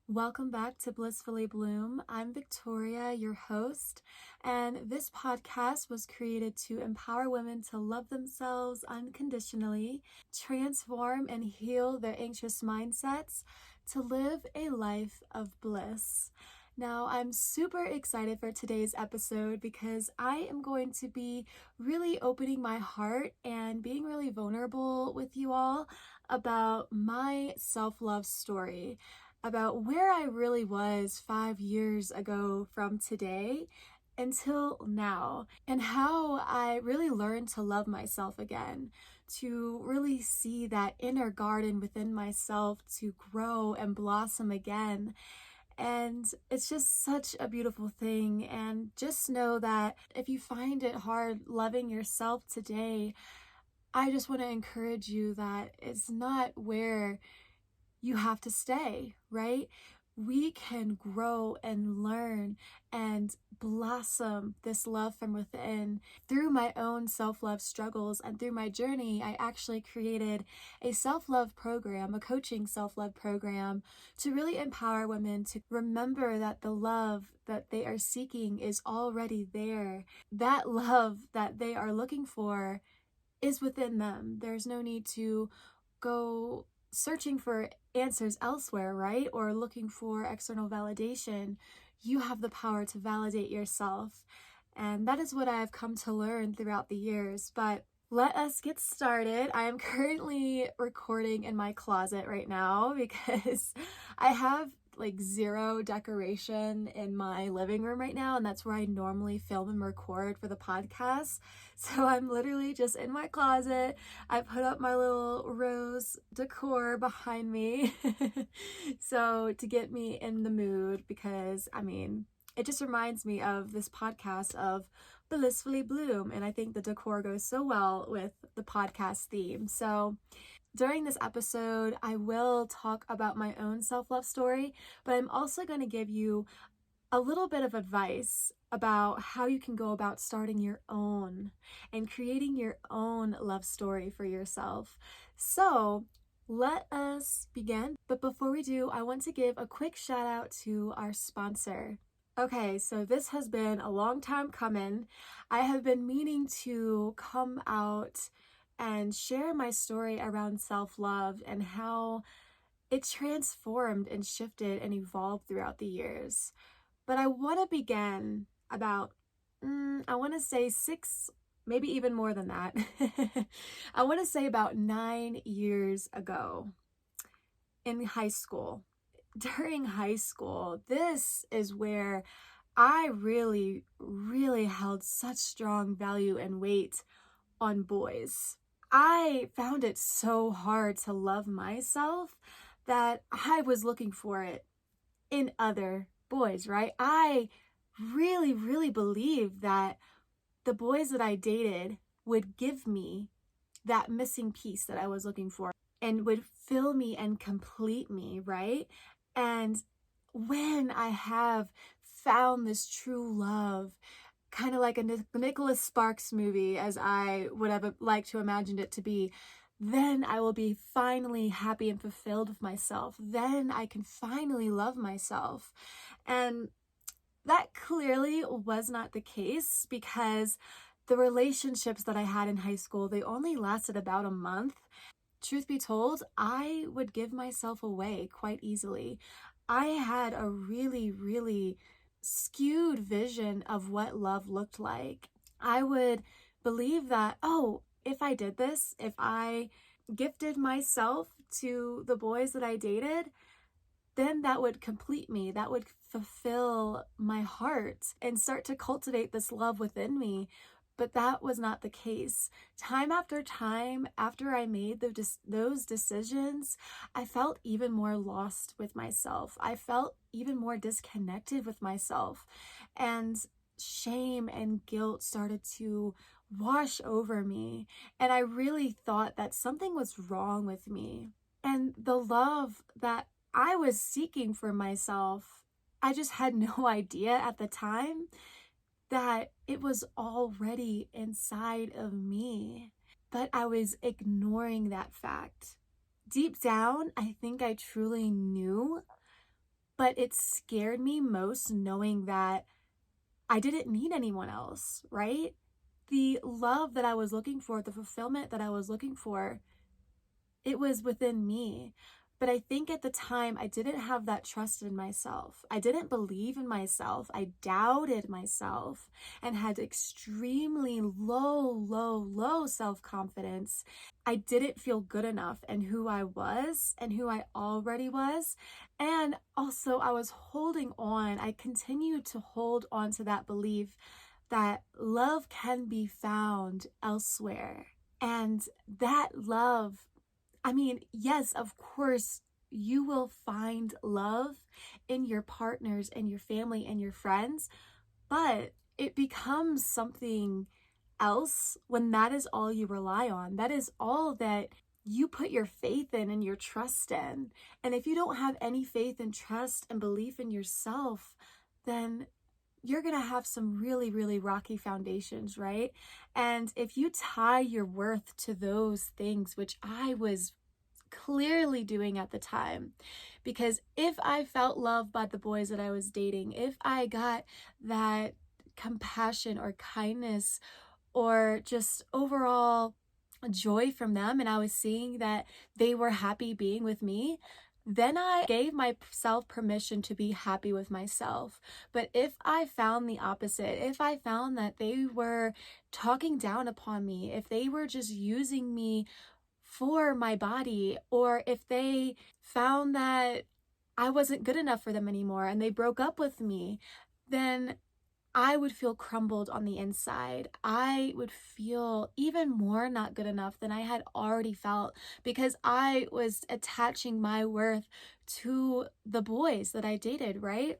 Welcome back to Blissfully Bloom. I'm Victoria, your host, and this podcast was created to empower women to love themselves unconditionally, transform and heal their anxious mindsets, to live a life of bliss. Now, I'm super excited for today's episode because I am going to be really opening my heart and being really vulnerable with you all about my self-love story, about where I really was 5 years ago from today until now, and how I really learned to love myself again, to really see that inner garden within myself to grow and blossom again. And it's just such a beautiful thing. And just know that if you find it hard loving yourself today, I just want to encourage you that it's not where you have to stay, right? We can grow and learn and blossom this love from within. Through my own self-love struggles and through my journey, I actually created a self-love program, a coaching self-love program, to really empower women to remember that the love that they are seeking is already there. That love that they are looking for is within them. There's no need to go searching for answers elsewhere, right? Or looking for external validation. You have the power to validate yourself. And that is what I have come to learn throughout the years. But let us get started. I am currently recording in my closet right now because I have like zero decoration in my living room right now, and that's where I normally film and record for the podcast. So I'm literally just in my closet. I put up my little rose decor behind me so to get me in the mood, because it just reminds me of this podcast of Blissfully Bloom, and I think the decor goes so well with the podcast theme. So during this episode, I will talk about my own self-love story, but I'm also going to give you a little bit of advice about how you can go about starting your own and creating your own love story for yourself. So let us begin. But before we do, I want to give a quick shout out to our sponsor. Okay, so this has been a long time coming. I have been meaning to come out and share my story around self-love and how it transformed and shifted and evolved throughout the years. But I want to begin about, I want to say 6, maybe even more than that. I want to say about 9 years ago in high school. During high school, this is where I really, really held such strong value and weight on boys. I found it so hard to love myself that I was looking for it in other boys, right? I really, really believed that the boys that I dated would give me that missing piece that I was looking for and would fill me and complete me, right? And when I have found this true love, kind of like a Nicholas Sparks movie, as I would have liked to imagine it to be, then I will be finally happy and fulfilled with myself. Then I can finally love myself. And that clearly was not the case, because the relationships that I had in high school, they only lasted about a month. Truth be told, I would give myself away quite easily. I had a really, really skewed vision of what love looked like. I would believe that, oh, if I did this, if I gifted myself to the boys that I dated, then that would complete me. That would fulfill my heart and start to cultivate this love within me. But that was not the case. Time after time, after I made those decisions, I felt even more lost with myself. I felt even more disconnected with myself. And shame and guilt started to wash over me. And I really thought that something was wrong with me. And the love that I was seeking for myself, I just had no idea at the time that it was already inside of me. But I was ignoring that fact. Deep down, I think I truly knew But it scared me most knowing that I didn't need anyone else, right? The love that I was looking for, the fulfillment that I was looking for, it was within me. But I think at the time, I didn't have that trust in myself. I didn't believe in myself. I doubted myself and had extremely low self-confidence. I didn't feel good enough in who I was and who I already was. And also, I was holding on. I continued to hold on to that belief that love can be found elsewhere. And that love, I mean, yes, of course, you will find love in your partners and your family and your friends, but it becomes something else when that is all you rely on. That is all that you put your faith in and your trust in. And if you don't have any faith and trust and belief in yourself, then you're going to have some really rocky foundations, right? And if you tie your worth to those things, which I was clearly doing at the time, because if I felt loved by the boys that I was dating, if I got that compassion or kindness or just overall joy from them, and I was seeing that they were happy being with me, then I gave myself permission to be happy with myself. But if I found the opposite, if I found that they were talking down upon me, if they were just using me for my body, or if they found that I wasn't good enough for them anymore and they broke up with me, then I would feel crumbled on the inside. I would feel even more not good enough than I had already felt because I was attaching my worth to the boys that I dated, right?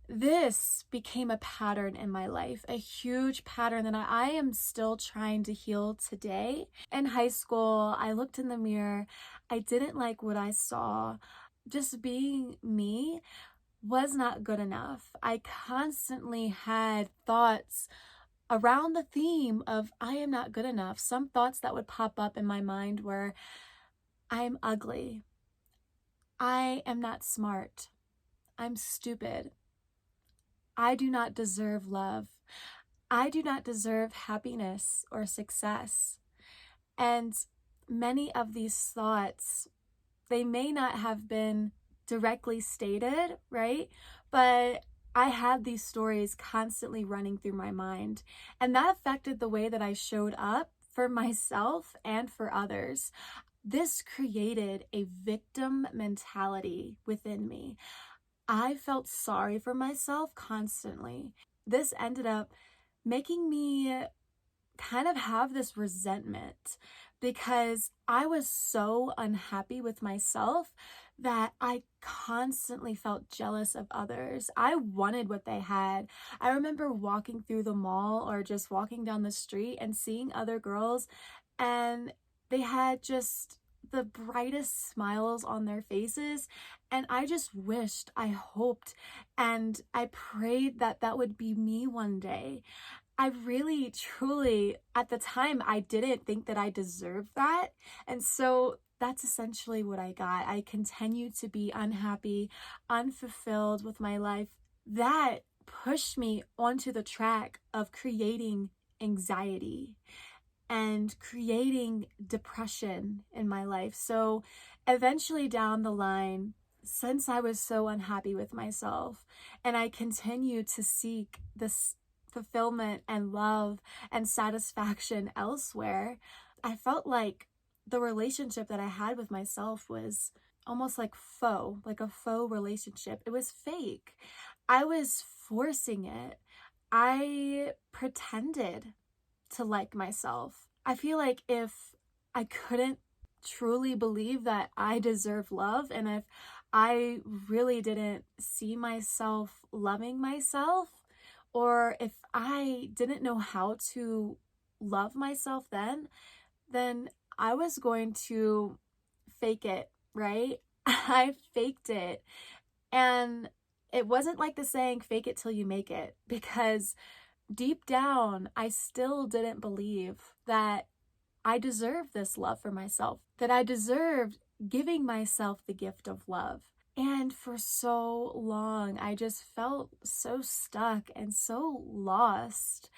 This became a pattern in my life, a huge pattern that I am still trying to heal today. In high school, I looked in the mirror. I didn't like what I saw. Just being me was not good enough. I constantly had thoughts around the theme of I am not good enough. Some thoughts that would pop up in my mind were I'm ugly. I am not smart. I'm stupid. I do not deserve love. I do not deserve happiness or success. And many of these thoughts, they may not have been directly stated, right? But I had these stories constantly running through my mind, and that affected the way that I showed up for myself and for others. This created a victim mentality within me. I felt sorry for myself constantly. This ended up making me kind of have this resentment because I was so unhappy with myself that I constantly felt jealous of others. I wanted what they had. I remember walking through the mall or just walking down the street and seeing other girls, and they had just the brightest smiles on their faces. And I just wished, I hoped, and I prayed that that would be me one day. I really, truly, at the time, I didn't think that I deserved that. And so that's essentially what I got. I continued to be unhappy, unfulfilled with my life. That pushed me onto the track of creating anxiety and creating depression in my life. So eventually down the line, since I was so unhappy with myself and I continued to seek this fulfillment and love and satisfaction elsewhere, I felt like the relationship that I had with myself was almost like a faux relationship. It was fake. I was forcing it. I pretended to like myself. I feel like if I couldn't truly believe that I deserve love, and if I really didn't see myself loving myself, or if I didn't know how to love myself then I was going to fake it, right? I faked it. And it wasn't like the saying, fake it till you make it, because deep down, I still didn't believe that I deserved this love for myself, that I deserved giving myself the gift of love. And for so long, I just felt so stuck and so lost.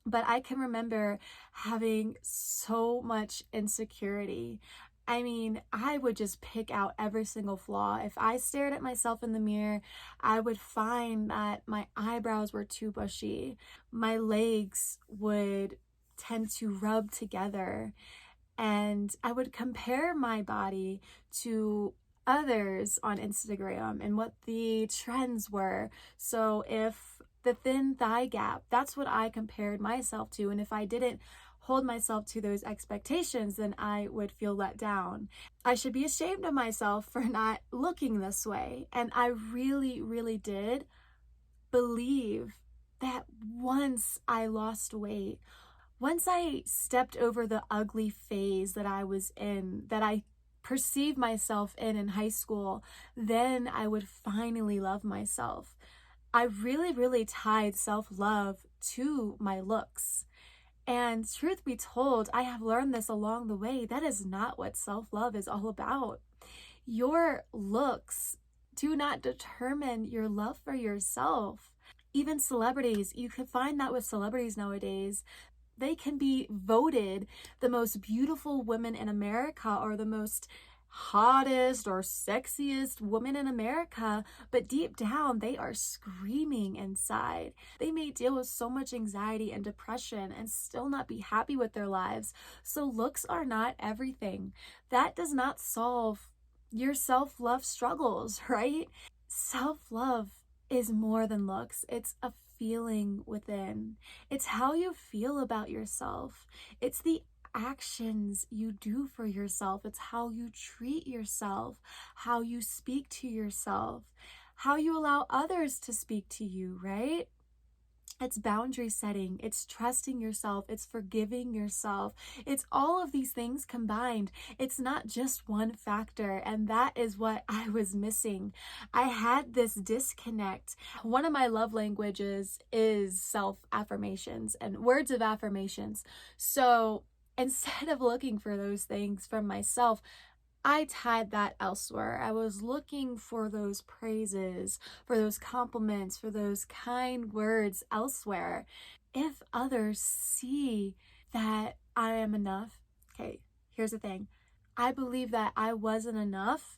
But I can remember having so much insecurity. I mean, I would just pick out every single flaw. If I stared at myself in the mirror, I would find that my eyebrows were too bushy. My legs would tend to rub together, and I would compare my body to others on Instagram and what the trends were. So if the thin thigh gap, that's what I compared myself to. And if I didn't hold myself to those expectations, then I would feel let down. I should be ashamed of myself for not looking this way. And I really, really did believe that once I lost weight, once I stepped over the ugly phase that I was in, that I perceived myself in high school, then I would finally love myself. I really, really tied self-love to my looks. And truth be told, I have learned this along the way. That is not what self-love is all about. Your looks do not determine your love for yourself. Even celebrities, you can find that with celebrities nowadays. They can be voted the most beautiful women in America or the most hottest or sexiest woman in America, but deep down they are screaming inside. They may deal with so much anxiety and depression and still not be happy with their lives. So looks are not everything. That does not solve your self-love struggles, right? Self-love is more than looks. It's a feeling within. It's how you feel about yourself. It's the actions you do for yourself. It's how you treat yourself, how you speak to yourself, how you allow others to speak to you, right? It's boundary setting, it's trusting yourself, it's forgiving yourself. It's all of these things combined. It's not just one factor, and that is what I was missing. I had this disconnect. One of my love languages is self-affirmations and words of affirmations. So instead of looking for those things from myself, I tied that elsewhere. I was looking for those praises, for those compliments, for those kind words elsewhere. If others see that I am enough, okay, here's the thing. I believe that I wasn't enough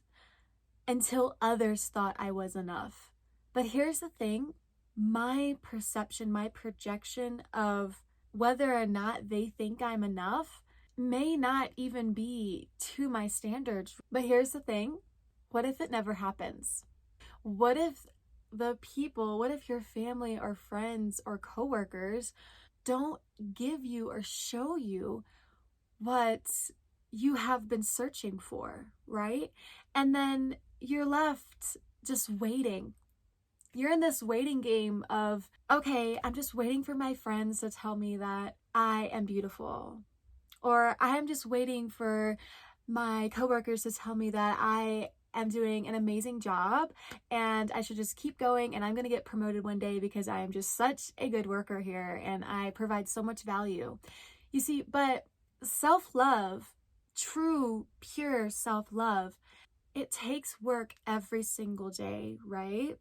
until others thought I was enough. But here's the thing. My perception, my projection of whether or not they think I'm enough may not even be to my standards. But here's the thing. What if it never happens? What if what if your family or friends or coworkers don't give you or show you what you have been searching for, right? And then you're left just waiting. You're in this waiting game of, okay, I'm just waiting for my friends to tell me that I am beautiful. Or I'm just waiting for my coworkers to tell me that I am doing an amazing job and I should just keep going and I'm going to get promoted one day because I am just such a good worker here and I provide so much value. You see, but self-love, true, pure self-love, it takes work every single day, right?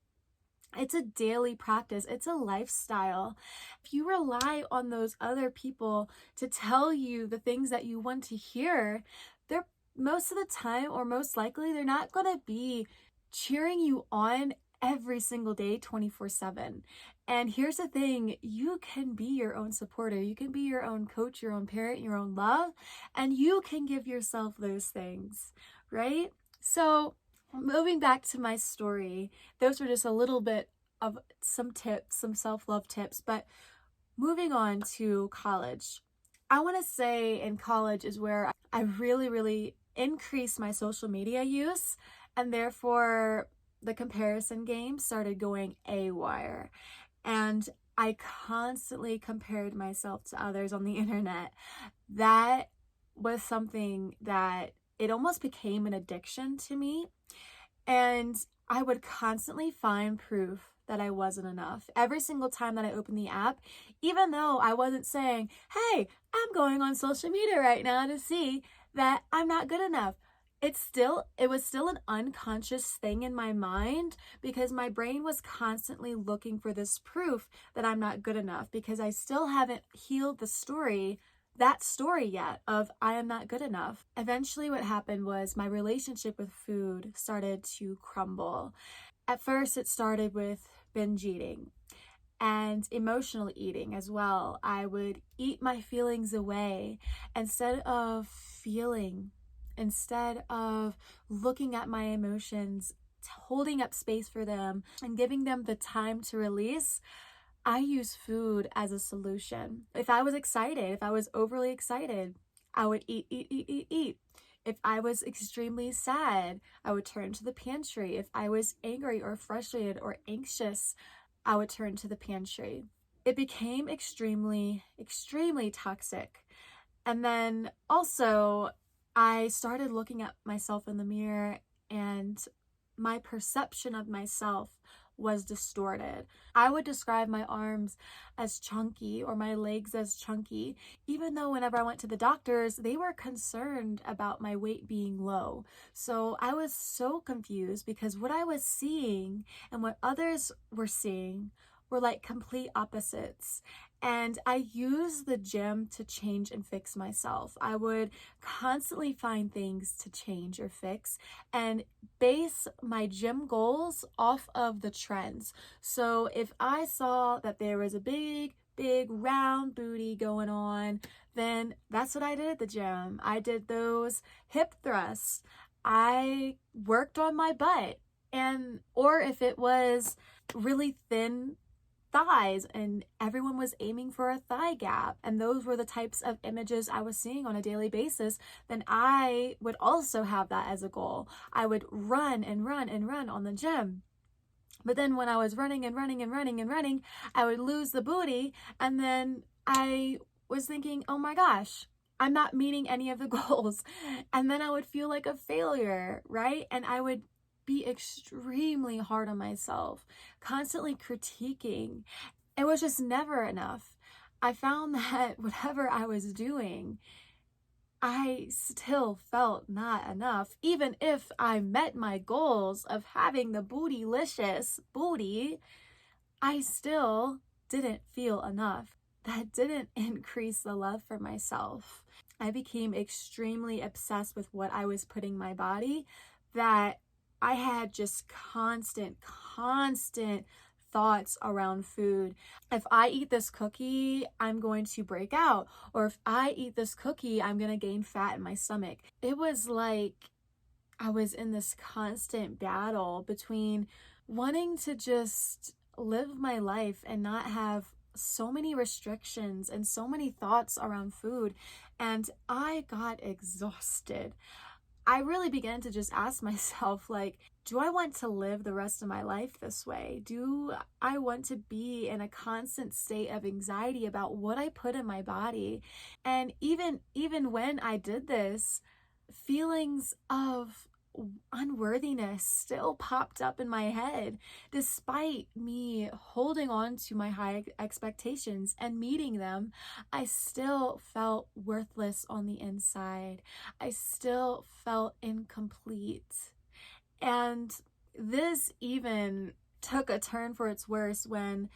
It's a daily practice. It's a lifestyle. If you rely on those other people to tell you the things that you want to hear, they're most of the time, or most likely, they're not going to be cheering you on every single day, 24/7. And here's the thing, you can be your own supporter. You can be your own coach, your own parent, your own love, and you can give yourself those things, right? So moving back to my story, those were just a little bit of some tips, some self-love tips, but moving on to college. I want to say in college is where I really, really increased my social media use, and therefore the comparison game started going haywire. And I constantly compared myself to others on the internet. That was something that it almost became an addiction to me. And I would constantly find proof that I wasn't enough. Every single time that I opened the app, even though I wasn't saying, hey, I'm going on social media right now to see that I'm not good enough. it was still an unconscious thing in my mind because my brain was constantly looking for this proof that I'm not good enough because I still haven't healed that story yet of I am not good enough. Eventually what happened was my relationship with food started to crumble. At first it started with binge eating and emotional eating as well. I would eat my feelings away instead of feeling, instead of looking at my emotions, holding up space for them and giving them the time to release. I use food as a solution. If I was excited, if I was overly excited, I would eat, eat, eat, eat, eat. If I was extremely sad, I would turn to the pantry. If I was angry or frustrated or anxious, I would turn to the pantry. It became extremely, extremely toxic. And then also, I started looking at myself in the mirror and my perception of myself was distorted. I would describe my arms as chunky or my legs as chunky, even though whenever I went to the doctors, they were concerned about my weight being low. So I was so confused because what I was seeing and what others were seeing were like complete opposites. And I used the gym to change and fix myself. I would constantly find things to change or fix and base my gym goals off of the trends. So if I saw that there was a big round booty going on, then that's what I did at the gym. I did those hip thrusts. I worked on my butt. Or if it was really thin thighs and everyone was aiming for a thigh gap and those were the types of images I was seeing on a daily basis, then I would also have that as a goal. I would run and run and run on the gym. But then when I was running and running and running and running, I would lose the booty and then I was thinking, oh my gosh, I'm not meeting any of the goals. And then I would feel like a failure, right? And I would be extremely hard on myself, constantly critiquing. It was just never enough. I found that whatever I was doing, I still felt not enough. Even if I met my goals of having the bootylicious booty, I still didn't feel enough. That didn't increase the love for myself. I became extremely obsessed with what I was putting my body, that I had just constant thoughts around food. If I eat this cookie, I'm going to break out. Or if I eat this cookie, I'm going to gain fat in my stomach. It was like I was in this constant battle between wanting to just live my life and not have so many restrictions and so many thoughts around food. And I got exhausted. I really began to just ask myself, like, do I want to live the rest of my life this way? Do I want to be in a constant state of anxiety about what I put in my body? And even when I did this, feelings of unworthiness still popped up in my head, despite me holding on to my high expectations and meeting them. I still felt worthless on the inside. I still felt incomplete. And this even took a turn for its worse when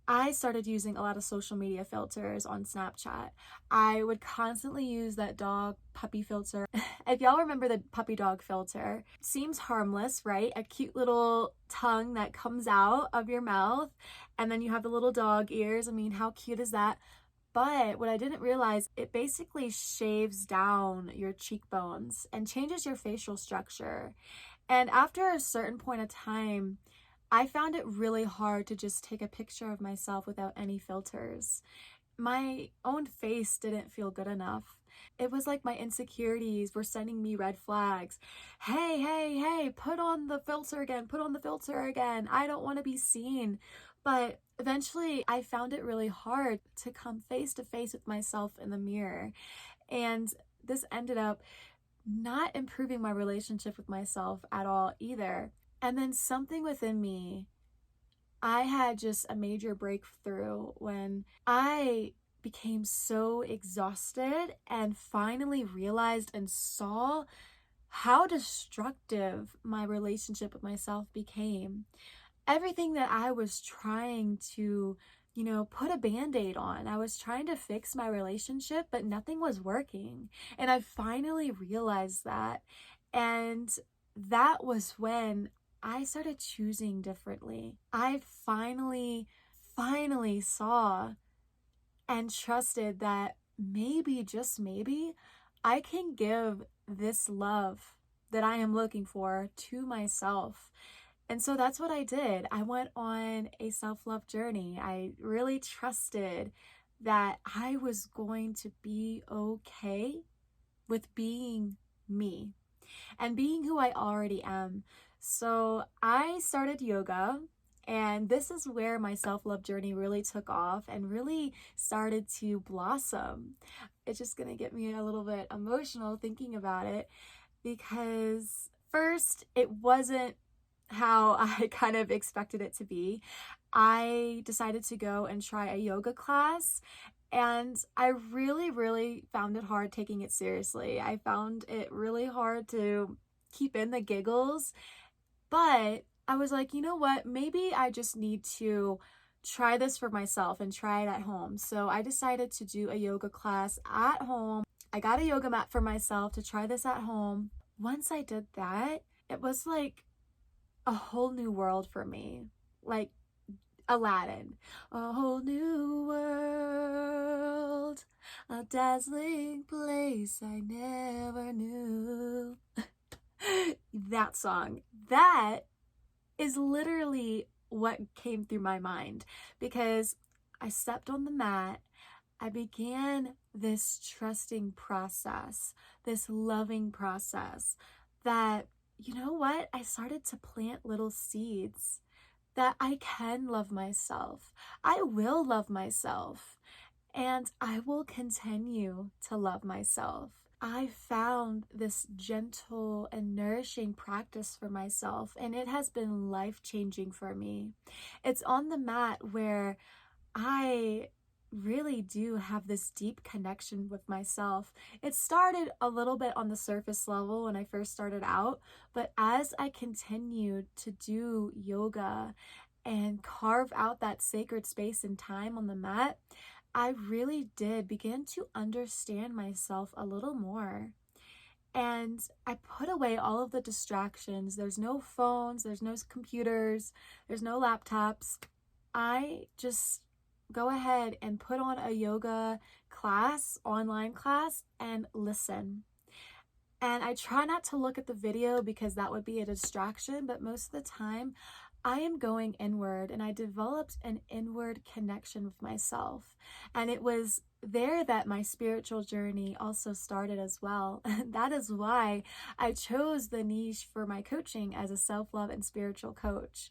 I started using a lot of social media filters on Snapchat. I would constantly use that dog puppy filter. If y'all remember the puppy dog filter, seems harmless, right? A cute little tongue that comes out of your mouth, and then you have the little dog ears. I mean, how cute is that? But what I didn't realize, it basically shaves down your cheekbones and changes your facial structure. And after a certain point of time, I found it really hard to just take a picture of myself without any filters. My own face didn't feel good enough. It was like my insecurities were sending me red flags. Hey, put on the filter again, put on the filter again. I don't want to be seen. But eventually I found it really hard to come face to face with myself in the mirror. And this ended up not improving my relationship with myself at all either. And then something within me, I had just a major breakthrough when I became so exhausted and finally realized and saw how destructive my relationship with myself became. Everything that I was trying to, put a band-aid on. I was trying to fix my relationship, but nothing was working. And I finally realized that. And that was when I started choosing differently. I finally saw and trusted that maybe, just maybe, I can give this love that I am looking for to myself. And so that's what I did. I went on a self-love journey. I really trusted that I was going to be okay with being me and being who I already am. So I started yoga, and this is where my self-love journey really took off and really started to blossom. It's just gonna get me a little bit emotional thinking about it, because first, it wasn't how I kind of expected it to be. I decided to go and try a yoga class, and I really found it hard taking it seriously. I found it really hard to keep in the giggles, but I was like, you know what? Maybe I just need to try this for myself and try it at home. So I decided to do a yoga class at home. I got a yoga mat for myself to try this at home. Once I did that, it was like a whole new world for me. Like Aladdin. A whole new world, a dazzling place I never knew. That song. That is literally what came through my mind, because I stepped on the mat. I began this trusting process, this loving process that, you know what? I started to plant little seeds that I can love myself. I will love myself, and I will continue to love myself. I found this gentle and nourishing practice for myself, and it has been life-changing for me. It's on the mat where I really do have this deep connection with myself. It started a little bit on the surface level when I first started out, but as I continued to do yoga and carve out that sacred space and time on the mat, I really did begin to understand myself a little more. And I put away all of the distractions. There's no phones, there's no computers, there's no laptops. I just go ahead and put on a yoga class, online class, and listen. And I try not to look at the video because that would be a distraction, but most of the time I am going inward, and I developed an inward connection with myself. And it was there that my spiritual journey also started as well. And that is why I chose the niche for my coaching as a self-love and spiritual coach,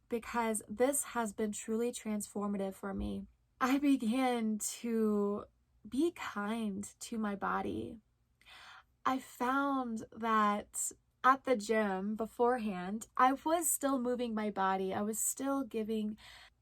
because this has been truly transformative for me. I began to be kind to my body. I found that at the gym beforehand, I was still moving my body. I was still giving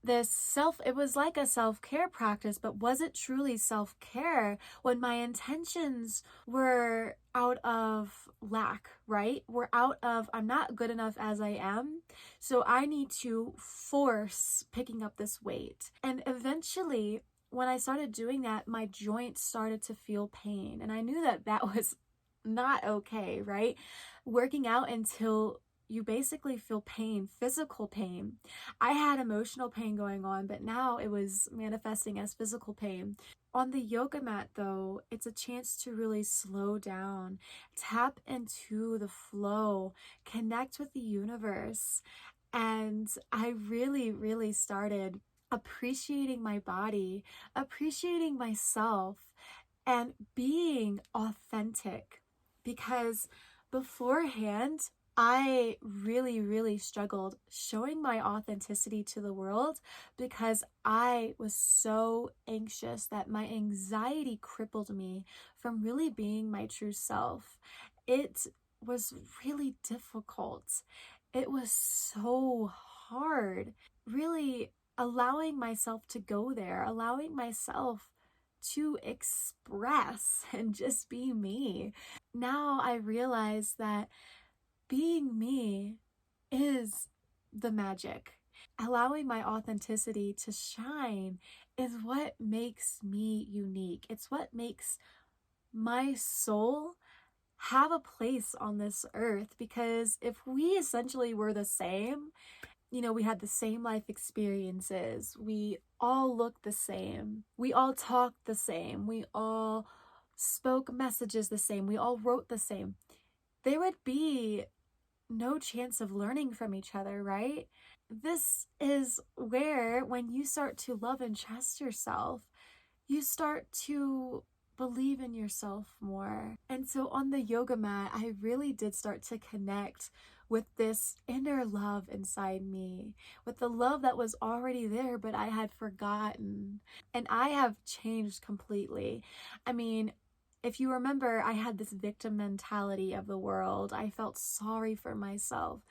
it was like a self-care practice, but was it truly self-care when my intentions were out of lack, right? We're out of, I'm not good enough as I am, so I need to force picking up this weight. And eventually, when I started doing that, my joints started to feel pain. And I knew that that was not okay, right? Working out until you basically feel pain, physical pain. I had emotional pain going on, but now it was manifesting as physical pain. On the yoga mat, though, it's a chance to really slow down, tap into the flow, connect with the universe. And I really started appreciating my body, appreciating myself, and being authentic. Because beforehand, I really struggled showing my authenticity to the world, because I was so anxious that my anxiety crippled me from really being my true self. It was really difficult. It was so hard, really allowing myself to go there, allowing myself to express and just be me. Now I realize that being me is the magic. Allowing my authenticity to shine is what makes me unique. It's what makes my soul have a place on this earth, because if we essentially were the same, we had the same life experiences, we all looked the same, we all talked the same, we all spoke messages the same, we all wrote the same, there would be no chance of learning from each other, right? This is where, when you start to love and trust yourself, you start to believe in yourself more. And so on the yoga mat, I really did start to connect with this inner love inside me, with the love that was already there, but I had forgotten. And I have changed completely. I mean, if you remember, I had this victim mentality of the world. I felt sorry for myself.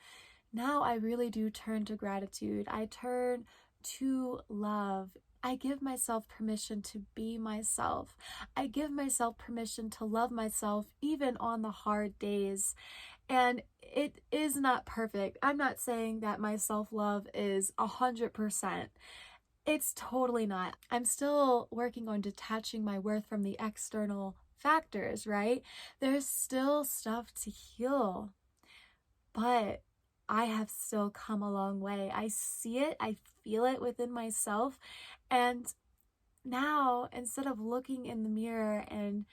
Now I really do turn to gratitude. I turn to love. I give myself permission to be myself. I give myself permission to love myself even on the hard days. And it is not perfect. I'm not saying that my self-love is 100%. It's totally not. I'm still working on detaching my worth from the external factors, right? There's still stuff to heal, but I have still come a long way. I see it, I feel it within myself. And now, instead of looking in the mirror and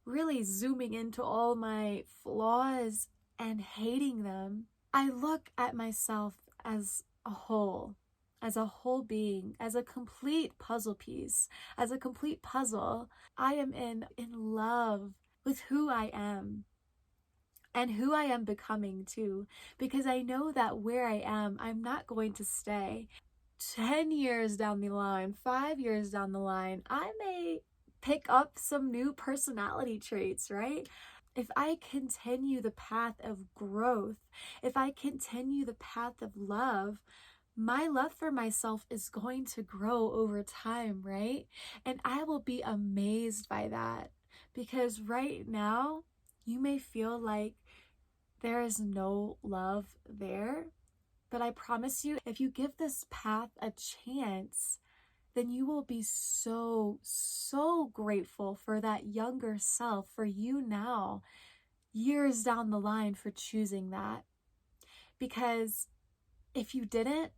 really zooming into all my flaws and hating them, I look at myself as a whole, being, as a complete puzzle piece, as a complete puzzle. I am in love with who I am and who I am becoming too, because I know that where I am, I'm not going to stay. 10 years down the line, 5 years down the line, I may pick up some new personality traits, right? If I continue the path of growth, if I continue the path of love, my love for myself is going to grow over time, right? And I will be amazed by that, because right now, you may feel like there is no love there. But I promise you, if you give this path a chance, then you will be so, so grateful for that younger self, for you now, years down the line, for choosing that. Because if you didn't,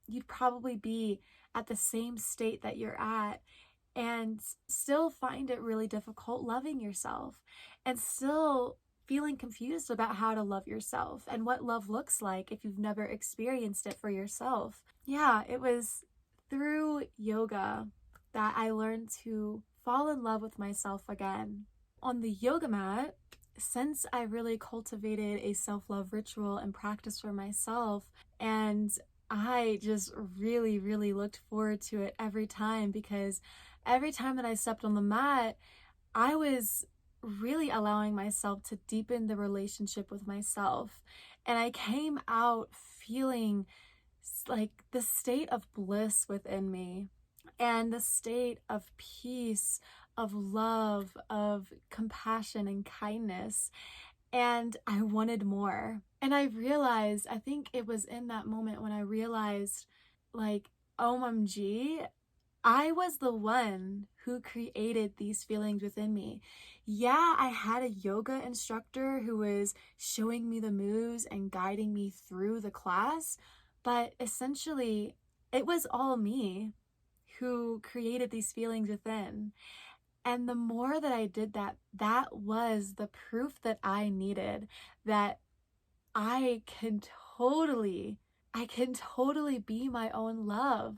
you'd probably be at the same state that you're at and still find it really difficult loving yourself, and still feeling confused about how to love yourself and what love looks like if you've never experienced it for yourself. Yeah, it was through yoga that I learned to fall in love with myself again. On the yoga mat, since I really cultivated a self-love ritual and practice for myself, and I just really, really looked forward to it every time, because every time that I stepped on the mat, I was really allowing myself to deepen the relationship with myself. And I came out feeling like the state of bliss within me, and the state of peace, of love, of compassion and kindness. And I wanted more. And I realized, I think it was in that moment when I realized, like, OMG, I was the one who created these feelings within me. Yeah, I had a yoga instructor who was showing me the moves and guiding me through the class, but essentially it was all me who created these feelings within. And the more that I did that, that was the proof that I needed, that I can totally, I can totally be my own love.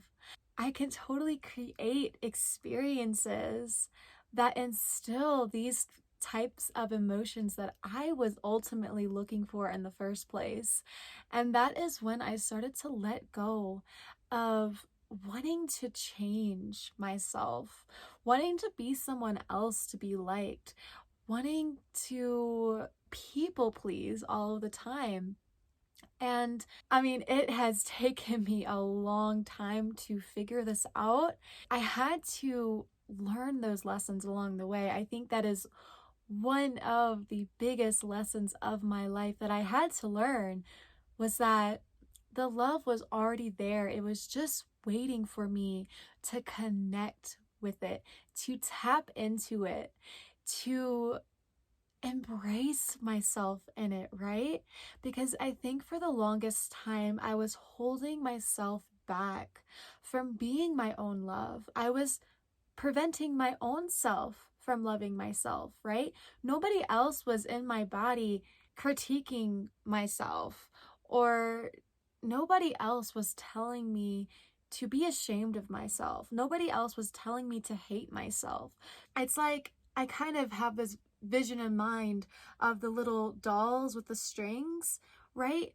I can totally create experiences that instill these types of emotions that I was ultimately looking for in the first place. And that is when I started to let go of wanting to change myself, wanting to be someone else to be liked, wanting to people please all of the time. And I mean, it has taken me a long time to figure this out. I had to learn those lessons along the way. I think that is one of the biggest lessons of my life that I had to learn, was that the love was already there. It was just waiting for me to connect with it, to tap into it, to embrace myself in it, right? Because I think for the longest time, I was holding myself back from being my own love. I was preventing my own self from loving myself, right? Nobody else was in my body critiquing myself, or nobody else was telling me to be ashamed of myself. Nobody else was telling me to hate myself. It's like I kind of have this vision in mind of the little dolls with the strings, right?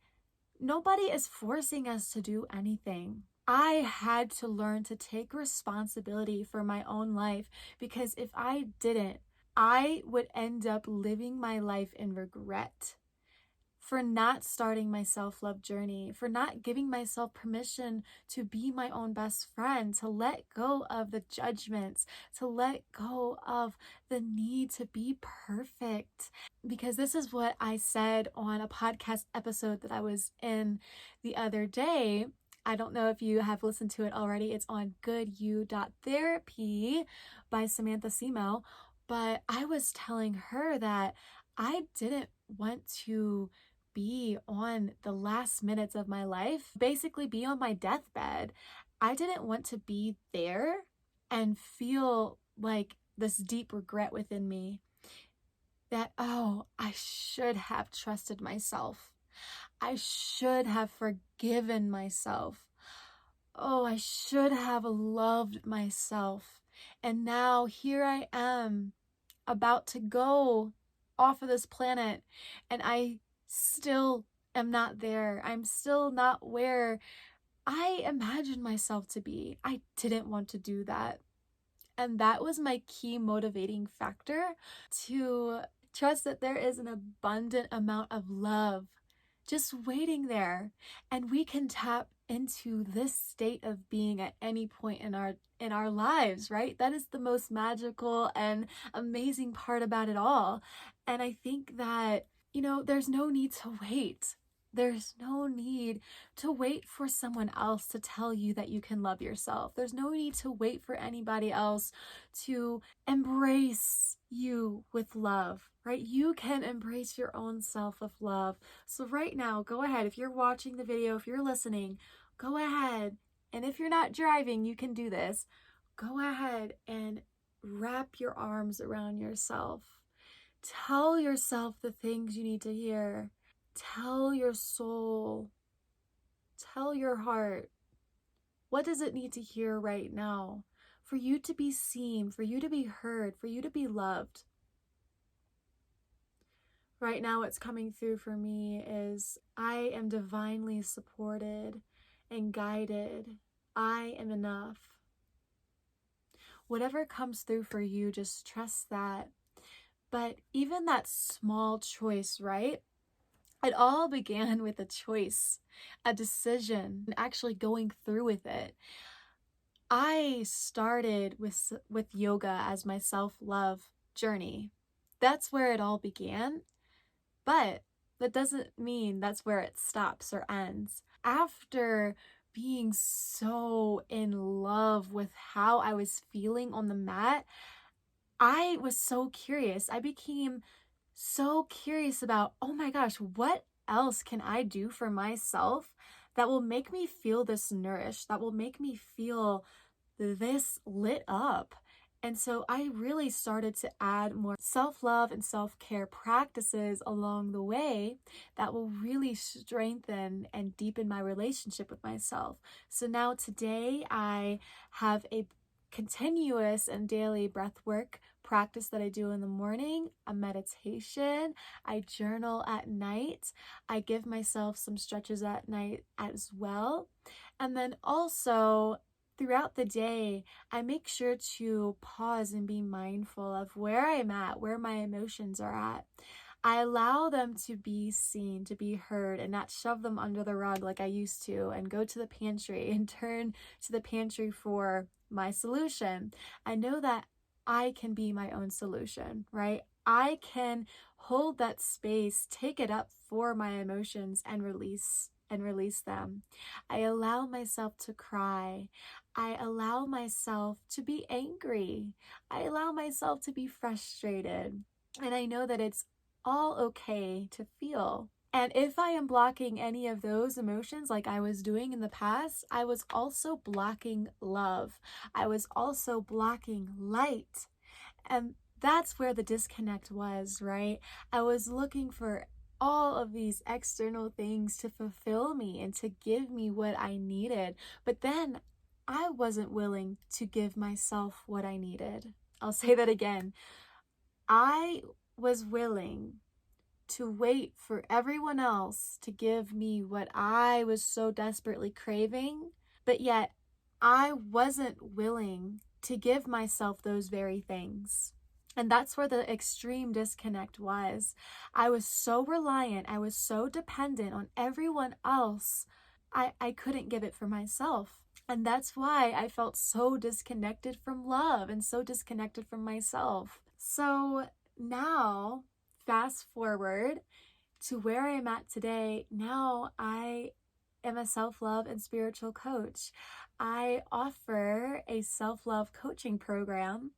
Nobody is forcing us to do anything. I had to learn to take responsibility for my own life, because if I didn't, I would end up living my life in regret for not starting my self-love journey, for not giving myself permission to be my own best friend, to let go of the judgments, to let go of the need to be perfect. Because this is what I said on a podcast episode that I was in the other day. I don't know if you have listened to it already. It's on goodyou.therapy by Samantha Semo. But I was telling her that I didn't want to be on the last minutes of my life, basically be on my deathbed. I didn't want to be there and feel like this deep regret within me that, oh, I should have trusted myself. I should have forgiven myself. Oh, I should have loved myself. And now here I am, about to go off of this planet, and I still am not there. I'm still not where I imagined myself to be. I didn't want to do that. And that was my key motivating factor, to trust that there is an abundant amount of love just waiting there, and we can tap into this state of being at any point in our lives, right? That is the most magical and amazing part about it all. And I think that, there's no need to wait. There's no need to wait for someone else to tell you that you can love yourself. There's no need to wait for anybody else to embrace you with love, right? You can embrace your own self with love. So right now, go ahead. If you're watching the video, if you're listening, go ahead. And if you're not driving, you can do this. Go ahead and wrap your arms around yourself. Tell yourself the things you need to hear. Tell your soul, tell your heart, what does it need to hear right now for you to be seen, for you to be heard, for you to be loved? Right now, what's coming through for me is I am divinely supported and guided. I am enough. Whatever comes through for you, just trust that. But even that small choice, right? It all began with a choice, a decision, and actually going through with it. I started with yoga as my self-love journey. That's where it all began, but that doesn't mean that's where it stops or ends. After being so in love with how I was feeling on the mat, I was so curious. I became so curious about, oh my gosh, what else can I do for myself that will make me feel this nourished, that will make me feel this lit up? And so I really started to add more self-love and self-care practices along the way that will really strengthen and deepen my relationship with myself. So now today I have a continuous and daily breath work practice that I do in the morning, a meditation, I journal at night, I give myself some stretches at night as well. And then also throughout the day, I make sure to pause and be mindful of where I'm at, where my emotions are at. I allow them to be seen, to be heard, and not shove them under the rug like I used to, and go to the pantry and turn to the pantry for my solution. I know that I can be my own solution, right? I can hold that space, take it up for my emotions and release them. I allow myself to cry. I allow myself to be angry. I allow myself to be frustrated. And I know that it's all okay to feel. And if I am blocking any of those emotions like I was doing in the past, I was also blocking love. I was also blocking light. And that's where the disconnect was, right? I was looking for all of these external things to fulfill me and to give me what I needed. But then I wasn't willing to give myself what I needed. I'll say that again. I was willing to wait for everyone else to give me what I was so desperately craving, but yet I wasn't willing to give myself those very things. And that's where the extreme disconnect was. I was so reliant, I was so dependent on everyone else, I couldn't give it for myself. And that's why I felt so disconnected from love and so disconnected from myself. So now, fast forward to where I am at today. Now I am a self-love and spiritual coach. I offer a self-love coaching program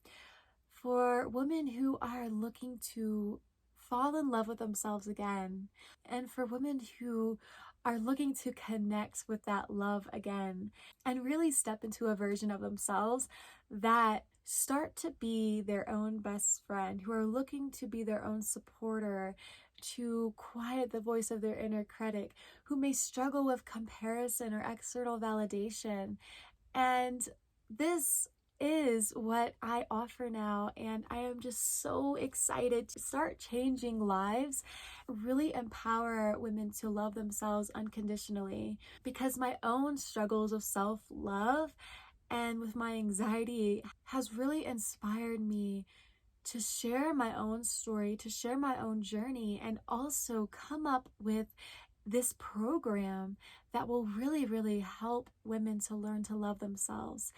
for women who are looking to fall in love with themselves again, and for women who are looking to connect with that love again and really step into a version of themselves that start to be their own best friend, who are looking to be their own supporter, to quiet the voice of their inner critic, who may struggle with comparison or external validation. And this is what I offer now, and I am just so excited to start changing lives, really empower women to love themselves unconditionally, because my own struggles of self-love and with my anxiety has really inspired me to share my own story, to share my own journey, and also come up with this program that will really, really help women to learn to love themselves.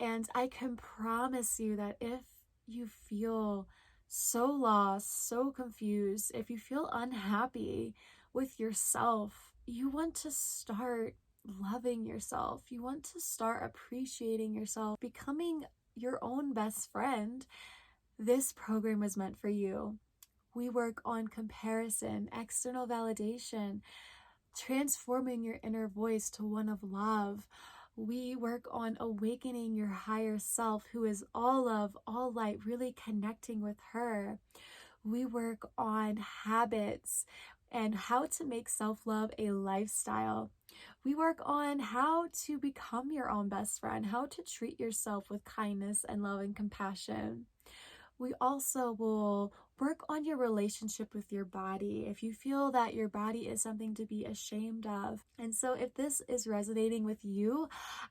And I can promise you that if you feel so lost, so confused, if you feel unhappy with yourself, you want to start loving yourself. You want to start appreciating yourself, becoming your own best friend. This program was meant for you. We work on comparison, external validation, transforming your inner voice to one of love. We work on awakening your higher self, who is all love, all light, really connecting with her. We work on habits and how to make self-love a lifestyle. We work on how to become your own best friend, how to treat yourself with kindness and love and compassion. We also will work on your relationship with your body if you feel that your body is something to be ashamed of. And so if this is resonating with you,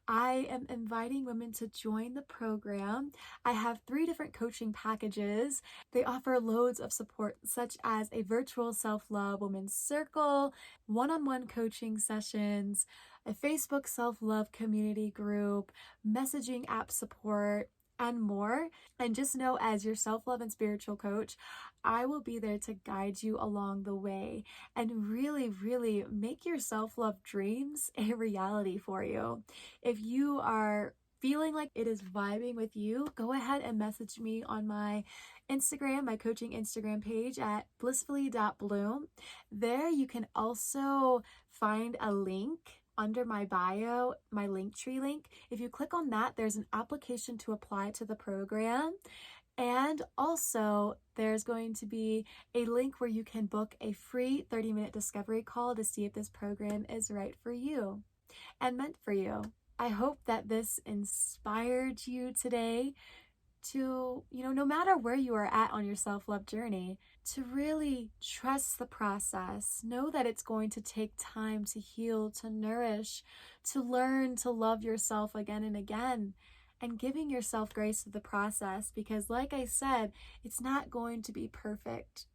I am inviting women to join the program. I have 3 different coaching packages. They offer loads of support, such as a virtual self-love women's circle, one-on-one coaching sessions, a Facebook self-love community group, messaging app support, and more. And just know, as your self-love and spiritual coach, I will be there to guide you along the way and really, really make your self-love dreams a reality for you. If you are feeling like it is vibing with you, go ahead and message me on my Instagram, my coaching Instagram page at blissfully.bloom. There you can also find a link under my bio, my Linktree link. If you click on that, there's an application to apply to the program. And also there's going to be a link where you can book a free 30-minute discovery call to see if this program is right for you and meant for you. I hope that this inspired you today to, no matter where you are at on your self-love journey, to really trust the process. Know that it's going to take time to heal, to nourish, to learn to love yourself again and again, and giving yourself grace to the process, because like I said, it's not going to be perfect.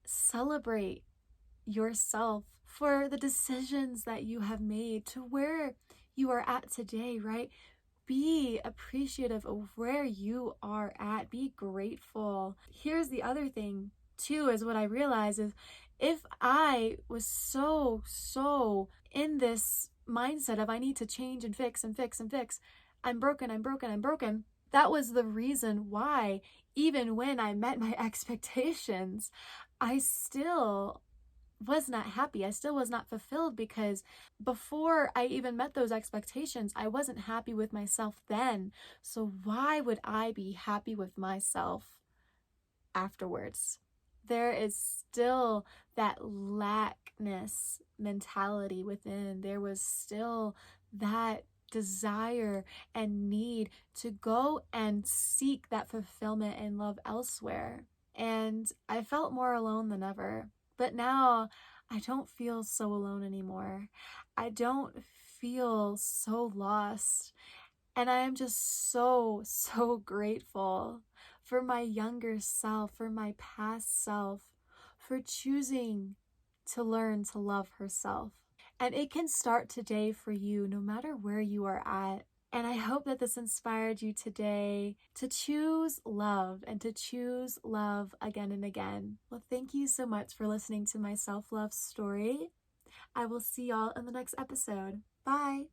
Celebrate yourself for the decisions that you have made to where you are at today, right? be appreciative of where you are at. Be grateful. Here's the other thing too, is what I realize is if I was so in this mindset of I need to change and fix and fix and fix, I'm broken, I'm broken, I'm broken. That was the reason why, even when I met my expectations, I still was not happy. I still was not fulfilled because before I even met those expectations, I wasn't happy with myself then. So why would I be happy with myself afterwards? There is still that lackness mentality within. There was still that desire and need to go and seek that fulfillment and love elsewhere. And I felt more alone than ever. But now I don't feel so alone anymore. I don't feel so lost. And I am just so grateful for my younger self, for my past self, for choosing to learn to love herself. And it can start today for you, no matter where you are at. And I hope that this inspired you today to choose love and to choose love again and again. Well, thank you so much for listening to my self-love story. I will see y'all in the next episode. Bye.